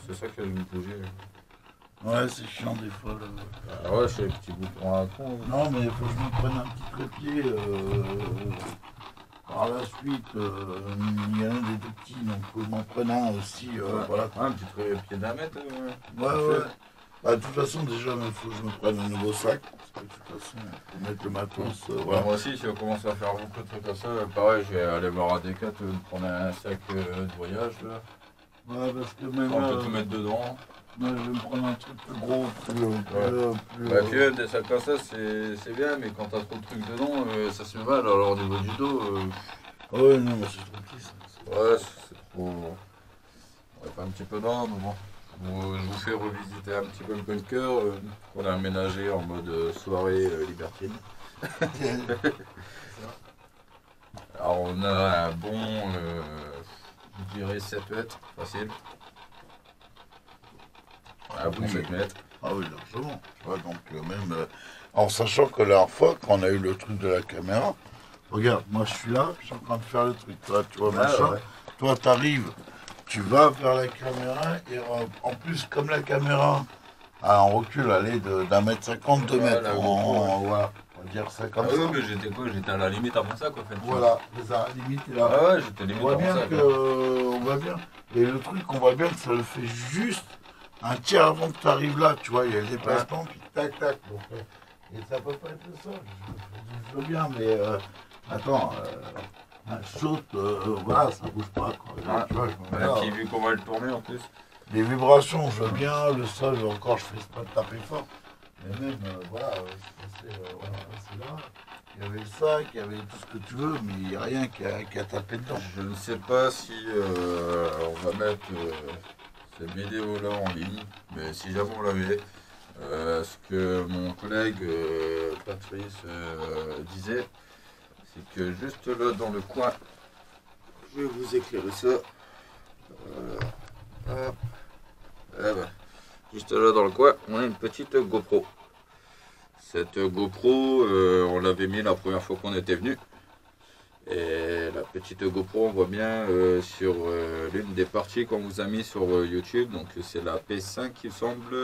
c'est ça que je me posais. Ouais, c'est chiant des fois. Ah ouais, c'est les petits boutons à la con. Non, mais il faut que je me prenne un petit trépied. Par la suite, il y en a des tout petits, donc il faut que je m'en prenne un aussi. Ouais. Voilà. Ouais, un petit pied d'un mètre. Ouais, ouais. Bah, de toute façon, déjà, il faut que je me prenne un nouveau sac. Parce que de toute façon, il faut mettre le matos. Voilà. Moi aussi, si on commence à faire beaucoup de trucs comme ça, pareil, je vais aller voir à Decat, prendre un sac de voyage. Là. Ouais, parce que même. On peut tout mettre dedans. Ouais, je vais me prendre un truc plus gros, Bah, puis même des sacs comme ça, c'est bien, mais quand t'as trop de trucs dedans, ça se fait mal. Alors au niveau du dos, ouais, non, mais c'est trop petit ça. ouais, c'est trop. On va pas un petit peu dans, mais bon. Je vous fais revisiter un petit peu le bunker qu'on a aménagé en mode soirée libertine. Alors on a un bon, je dirais 7 mètres, facile. Un bon 7 mètres. Ah oui, largement. Tu vois, donc même. En sachant que la dernière fois, quand on a eu le truc de la caméra, regarde, moi je suis là, je suis en train de faire le truc. Toi, tu vois, machin. Ouais. Toi, t'arrives, tu vas vers la caméra, et en plus, comme la caméra a un recul, allez, d'un mètre 50, 2 mètres. Voilà, on va dire ça comme ça. Oui, mais j'étais quoi? J'étais à la limite avant ça, quoi. En fait, voilà, c'est ça, limite là. Ah ouais, j'étais limite On voit avant bien ça. on voit bien. Et le truc, on voit bien que ça le fait juste un tiers avant que tu arrives là, tu vois, il y a le déplacement, puis tac, tac. Donc, et ça peut pas être ça, je veux bien, mais attends, un saute, voilà, ça bouge pas, quoi. Tu vois, je me mets là. Puis vu qu'on va le tourner en plus. Les vibrations, je veux bien, le sol, encore, je fais pas de taper fort. Mais même, voilà, c'est là. Il y avait le sac, il y avait tout ce que tu veux, mais il n'y a rien qui a tapé dedans. Je ne sais pas si on va mettre cette vidéo là en ligne, mais si jamais on l'avait, ce que mon collègue Patrice disait, c'est que juste là dans le coin, je vais vous éclairer ça. Hop. Eh ben, juste là dans le coin, on a une petite GoPro. Cette GoPro, on l'avait mis la première fois qu'on était venu. Et la petite GoPro, on voit bien sur l'une des parties qu'on vous a mis sur YouTube. Donc c'est la P5 il semble.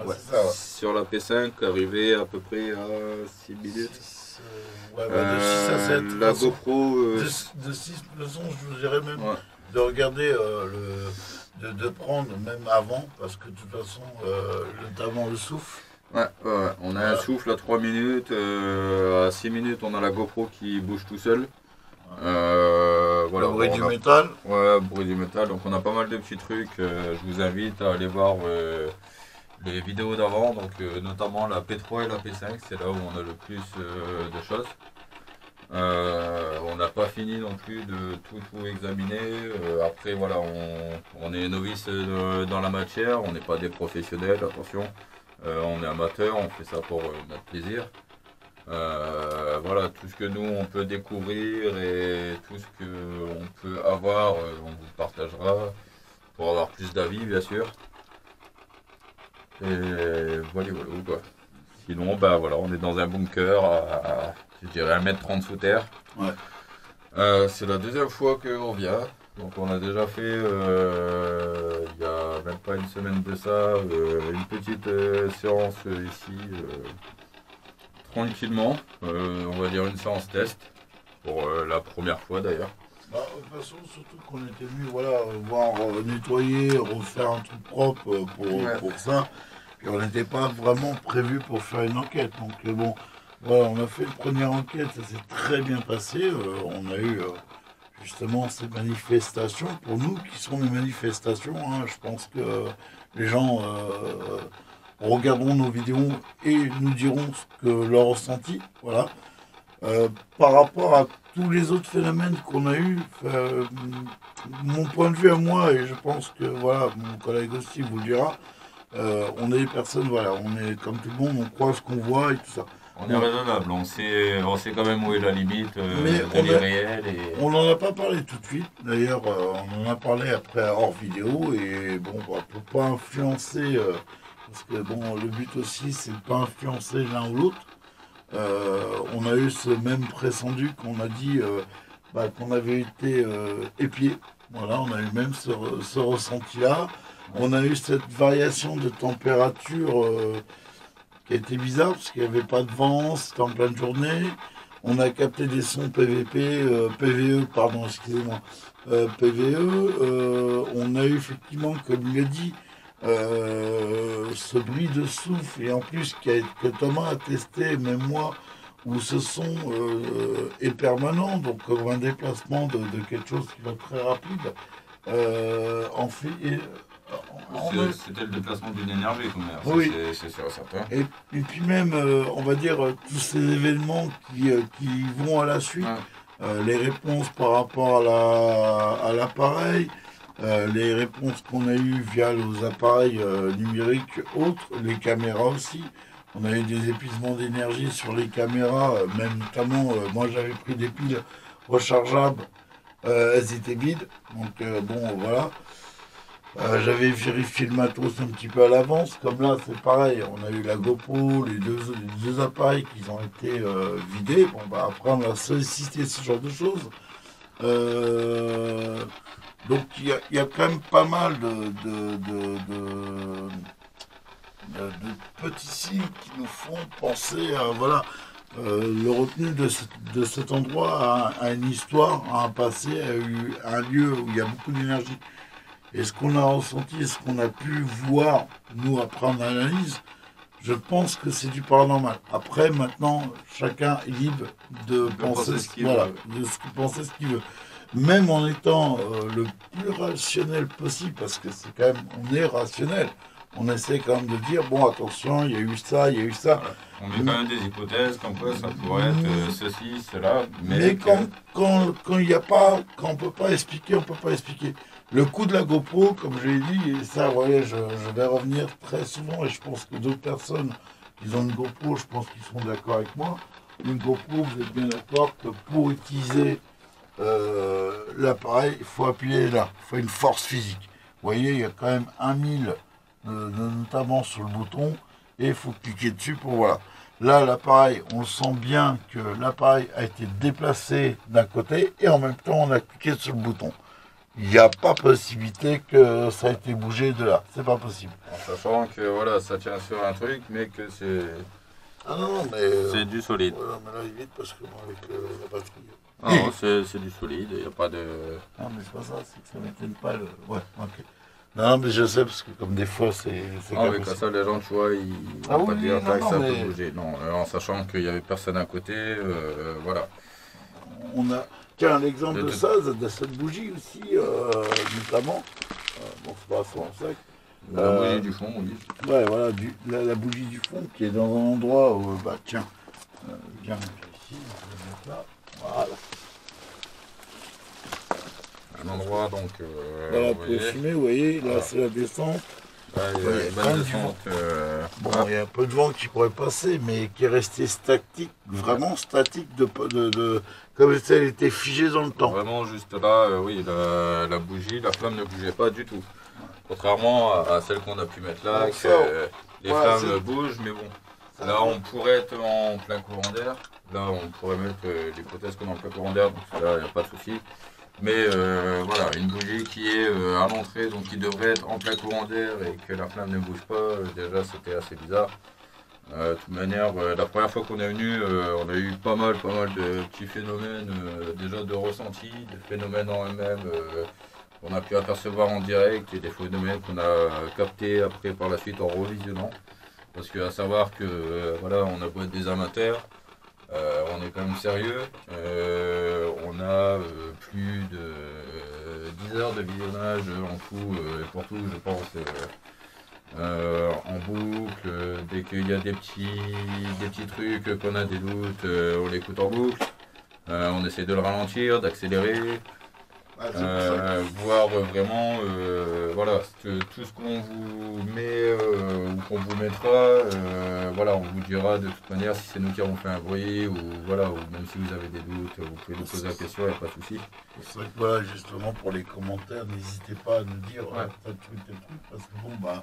Ouais, c'est ça, ouais. Sur la P5, arrivé à peu près à 6 minutes. De 6 à 7. La GoPro. De 6, de toute façon, je vous dirais même de regarder, de prendre même avant, parce que de toute façon, notamment le souffle. Ouais, on a un souffle à 3 minutes, à 6 minutes on a la GoPro qui bouge tout seul. Le bruit du métal. Ouais, bruit du métal, donc on a pas mal de petits trucs, je vous invite à aller voir les vidéos d'avant, donc notamment la P3 et la P5, c'est là où on a le plus de choses. On n'a pas fini non plus de tout examiner, après voilà, on est novice dans la matière, on n'est pas des professionnels, attention. On est amateur, on fait ça pour notre plaisir. Voilà, tout ce que nous on peut découvrir et tout ce qu'on peut avoir, on vous partagera pour avoir plus d'avis, bien sûr. Et voilà, quoi. Sinon, bah voilà, on est dans un bunker à je dirais 1,30 m sous terre. Ouais. C'est la deuxième fois qu'on vient. Donc on a déjà fait, il y a même pas une semaine de ça, une petite séance ici, tranquillement, on va dire une séance test, pour la première fois d'ailleurs. Bah, de toute façon, surtout qu'on était venu voir nettoyer, refaire un truc propre pour ça. Puis on n'était pas vraiment prévu pour faire une enquête. Donc bon, voilà, on a fait une première enquête, ça s'est très bien passé. On a eu justement ces manifestations, pour nous qui sont des manifestations, hein, je pense que les gens regarderont nos vidéos et nous diront ce que leur ressenti, voilà. Par rapport à tous les autres phénomènes qu'on a eu, mon point de vue à moi, et je pense que voilà, mon collègue aussi vous le dira, on est des personnes, voilà, on est comme tout le monde, on croit ce qu'on voit et tout ça. On est raisonnable, on sait quand même où est la limite de l'irréel. On n'en a pas parlé tout de suite, d'ailleurs on en a parlé après hors vidéo, et bon, on ne peut pas influencer, parce que bon, le but aussi c'est de ne pas influencer l'un ou l'autre. On a eu ce même pressendu qu'on a dit qu'on avait été épié. Voilà, on a eu même ce ressenti-là. On a eu cette variation de température qui a été bizarre parce qu'il n'y avait pas de vent, c'était en pleine journée. On a capté des sons PVE, pardon, excusez-moi, PVE. On a eu effectivement, comme il a dit, ce bruit de souffle et en plus que Thomas a testé, même moi, où ce son est permanent, donc comme un déplacement de quelque chose qui va être très rapide. En fait, C'était le déplacement d'une énergie, quand même. oui. C'est sûr et certain. Et puis même, on va dire, tous ces événements qui vont à la suite, les réponses par rapport à l'appareil, les réponses qu'on a eues via nos appareils numériques autres, les caméras aussi. On a eu des épuisements d'énergie sur les caméras, même notamment, moi j'avais pris des piles rechargeables, elles étaient vides, donc bon voilà. J'avais vérifié le matos un petit peu à l'avance, comme là c'est pareil, on a eu la GoPro, les deux appareils qui ont été vidés. Bon bah après on a sollicité ce genre de choses. Euh, donc il y a quand même pas mal de petits signes qui nous font penser à voilà, le retenu de cet endroit a une histoire, a un passé, a un lieu où il y a beaucoup d'énergie. Et ce qu'on a ressenti, ce qu'on a pu voir, nous, après en analyse, je pense que c'est du paranormal. Après, maintenant, chacun est libre de penser ce qu'il voilà, penser ce qu'il veut. Même en étant le plus rationnel possible, parce que c'est quand même, on est rationnel. On essaie quand même de dire, bon, attention, il y a eu ça, il y a eu ça. Voilà. On met quand même des hypothèses, comme quoi ça pourrait être ceci, cela. Mais quand il n'y a pas, quand on peut pas expliquer, on peut pas expliquer. Le coup de la GoPro, comme je l'ai dit, et ça, ouais, je vais revenir très souvent, et je pense que d'autres personnes qui ont une GoPro, je pense qu'ils seront d'accord avec moi. Une GoPro, vous êtes bien d'accord que pour utiliser l'appareil, il faut appuyer là, il faut une force physique. Vous voyez, il y a quand même 1000, notamment sur le bouton, et il faut cliquer dessus pour voilà. Là, l'appareil, on sent bien que l'appareil a été déplacé d'un côté, et en même temps, on a cliqué sur le bouton. Il n'y a pas possibilité que ça ait été bougé de là. C'est pas possible. En sachant que voilà, ça tient sur un truc, mais que c'est. Ah non, mais. C'est du solide. Voilà, mais là, il vite parce que moi, avec la batterie. Non, c'est du solide, il n'y a pas de. Non, mais c'est pas ça, c'est que ça m'étonne pas le. Ouais, ok. Non, mais je sais, parce que comme des fois, c'est. Non, avec ça, les gens, tu vois, ils ah, vont pas oui, dire non, que non, ça mais... peut bouger. Non, en sachant qu'il n'y avait personne à côté, voilà. On a. Tiens, l'exemple de ça, de cette bougie aussi, notamment. Bon, c'est pas ça en sac. La bougie du fond, oui. Ouais, voilà, la bougie du fond qui est dans un endroit où, bah tiens, viens ici, je vais mettre là, voilà. Un endroit, donc. Voilà, pour fumer, vous voyez, là c'est la descente. Ouais, il y a une bonne descente. Bon, il y a un peu de vent qui pourrait passer, mais qui est resté statique, vraiment statique, comme si elle était figée dans le temps. Vraiment, juste là, oui, la bougie, la flamme ne bougeait pas du tout. Contrairement à celle qu'on a pu mettre là, que les flammes bougent, mais bon. Là, on pourrait être en plein courant d'air. Là, on pourrait mettre l'hypothèse qu'on est en plein courant d'air, donc là, il n'y a pas de souci. Mais voilà, une bougie qui est à l'entrée, donc qui devrait être en plein courant d'air et que la flamme ne bouge pas, déjà c'était assez bizarre. De toute manière, la première fois qu'on est venu, on a eu pas mal de petits phénomènes déjà de ressenti, de phénomènes en eux-mêmes qu'on a pu apercevoir en direct et des phénomènes qu'on a captés après par la suite en revisionnant. Parce que à savoir que voilà, on a beau être des amateurs, on est quand même sérieux. On a plus de 10 heures de visionnage en tout et pour tout, je pense, en boucle. Dès qu'il y a des petits trucs, qu'on a des doutes, on l'écoute en boucle. On essaie de le ralentir, d'accélérer. Voir vraiment voilà, tout ce qu'on vous met ou qu'on vous mettra, voilà, on vous dira de toute manière si c'est nous qui avons fait un bruit ou voilà, ou même si vous avez des doutes, vous pouvez nous poser la question, il n'y a pas de souci. C'est vrai que voilà, justement pour les commentaires, n'hésitez pas à nous dire tel truc, parce que bon bah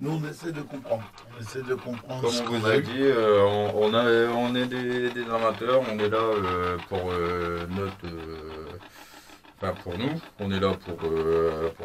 nous on essaie de comprendre. On essaie de comprendre. Comme on vous a dit, on est des amateurs, on est là pour notre Enfin, pour nous, on est là pour